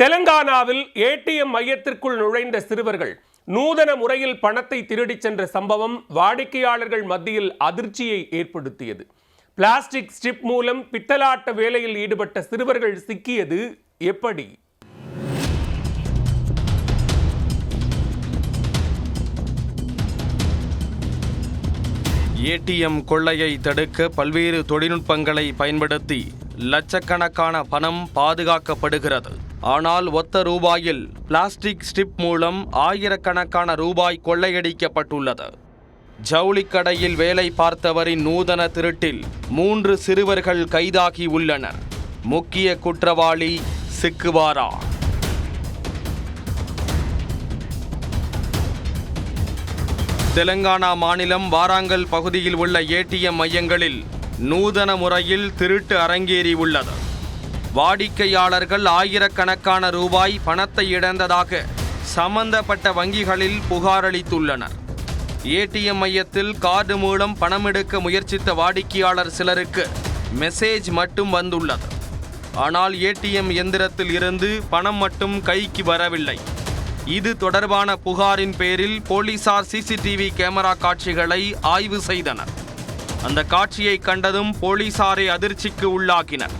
தெலங்கானாவில் ஏடிஎம் மையத்திற்குள் நுழைந்த சிறுவர்கள் நூதன முறையில் பணத்தை திருடிச் சென்ற சம்பவம் வாடிக்கையாளர்கள் மத்தியில் அதிர்ச்சியை ஏற்படுத்தியது. பிளாஸ்டிக் ஸ்ட்ரிப் மூலம் பித்தலாட்ட வேலையில் ஈடுபட்ட சிறுவர்கள் சிக்கியது எப்படி? ஏடிஎம் கொள்ளையை தடுக்க பல்வேறு தொழில்நுட்பங்களை பயன்படுத்தி லட்சக்கணக்கான பணம் பாதுகாக்கப்படுகிறது. ஆனால் ஒத்த ரூபாயில் பிளாஸ்டிக் ஸ்ட்ரிப் மூலம் ஆயிரக்கணக்கான ரூபாய் கொள்ளையடிக்கப்பட்டுள்ளது. ஜவுளிக்கடையில் வேலை பார்த்தவரின் நூதன திருட்டில் 3 சிறுவர்கள் கைதாகி உள்ளனர். முக்கிய குற்றவாளி சிக்குவாரா? தெலங்கானா மாநிலம் வாராங்கல் பகுதியில் உள்ள ஏடிஎம் மையங்களில் நூதன முறையில் திருட்டு அரங்கேறி உள்ளது. வாடிக்கையாளர்கள் ஆயிரக்கணக்கான ரூபாய் பணத்தை இழந்ததாக சம்பந்தப்பட்ட வங்கிகளில் புகார் அளித்துள்ளனர். ஏடிஎம் மையத்தில் கார்டு மூலம் பணம் எடுக்க முயற்சித்த வாடிக்கையாளர் சிலருக்கு மெசேஜ் மட்டும் வந்துள்ளது. ஆனால் ஏடிஎம் எந்திரத்தில் இருந்து பணம் மட்டும் கைக்கு வரவில்லை. இது தொடர்பான புகாரின் பேரில் போலீசார் சிசிடிவி கேமரா காட்சிகளை ஆய்வு செய்தனர். அந்த காட்சியை கண்டதும் போலீசாரை அதிர்ச்சிக்கு உள்ளாக்கினர்.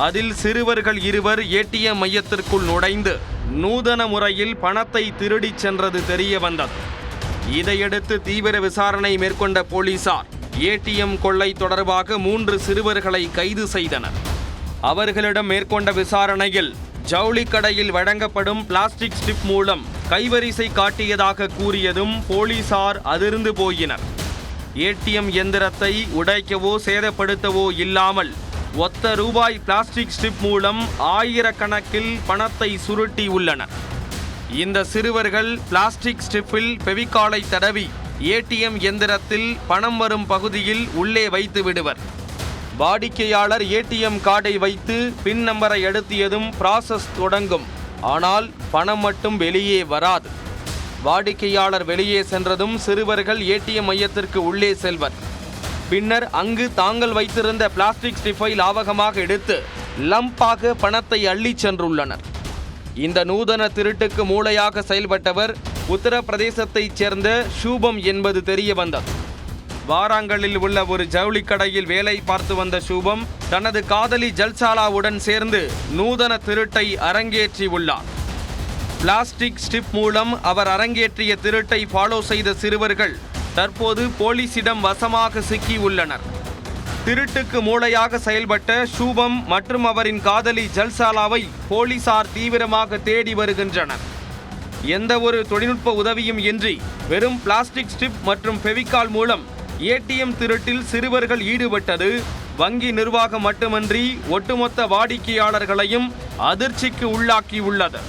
அதில் சிறுவர்கள் 2 ஏடிஎம் மையத்திற்குள் நுழைந்து நூதன முறையில் பணத்தை திருடிச் சென்றது தெரிய வந்தது. இதையடுத்து தீவிர விசாரணை மேற்கொண்ட போலீசார் ஏடிஎம் கொள்ளை தொடர்பாக 3 சிறுவர்களை கைது செய்தனர். அவர்களிடம் மேற்கொண்ட விசாரணையில் ஜவுளிக்கடையில் வழங்கப்படும் பிளாஸ்டிக் ஸ்ட்ரிப் மூலம் கைவரிசை காட்டியதாக கூறியதும் போலீசார் அதிர்ந்து போயினர். ஏடிஎம் எந்திரத்தை உடைக்கவோ சேதப்படுத்தவோ இல்லாமல் ஒத்த ரூபாய் பிளாஸ்டிக் ஸ்ட்ரிப் மூலம் ஆயிரக்கணக்கில் பணத்தை சுருட்டி உள்ளனர். இந்த சிறுவர்கள் பிளாஸ்டிக் ஸ்ட்ரிப்பில் ஃபெவிகாலை தடவி ஏடிஎம் எந்திரத்தில் பணம் வரும் பகுதியில் உள்ளே வைத்து விடுவர். வாடிக்கையாளர் ஏடிஎம் கார்டை வைத்து பின் நம்பரை அழுத்தியதும் ப்ராசஸ் தொடங்கும். ஆனால் பணம் மட்டும் வெளியே வராது. வாடிக்கையாளர் வெளியே சென்றதும் சிறுவர்கள் ஏடிஎம் மையத்திற்கு உள்ளே செல்வர். பின்னர் அங்கு தாங்கள் வைத்திருந்த பிளாஸ்டிக் ஸ்ட்ரிப்பை லாவகமாக எடுத்து லம்பாக பணத்தை அள்ளி சென்றுள்ளனர். இந்த நூதன திருட்டுக்கு மூளையாக செயல்பட்டவர் உத்தரப்பிரதேசத்தைச் சேர்ந்த ஷூபம் என்பது தெரிய வந்தது. வாராங்கலில் உள்ள ஒரு ஜவுளிக்கடையில் வேலை பார்த்து வந்த ஷூபம் தனது காதலி ஜல்சாலாவுடன் சேர்ந்து நூதன திருட்டை அரங்கேற்றி உள்ளார். பிளாஸ்டிக் ஸ்ட்ரிப் மூலம் அவர் அரங்கேற்றிய திருட்டை ஃபாலோ செய்த சிறுவர்கள் தற்போது போலீசிடம் வசமாக சிக்கி உள்ளனர். திருட்டுக்கு மூளையாக செயல்பட்ட ஷூபம் மற்றும் அவரின் காதலி ஜல்சாலாவை போலீசார் தீவிரமாக தேடி வருகின்றனர். எந்த ஒரு தொழில்நுட்ப உதவியும் இன்றி வெறும் பிளாஸ்டிக் ஸ்ட்ரிப் மற்றும் ஃபெவிகால் மூலம் ஏடிஎம் திருட்டில் சிறுவர்கள் ஈடுபட்டது வங்கி நிர்வாகம் மட்டுமன்றி ஒட்டுமொத்த வாடிக்கையாளர்களையும் அதிர்ச்சிக்கு உள்ளாக்கியுள்ளது.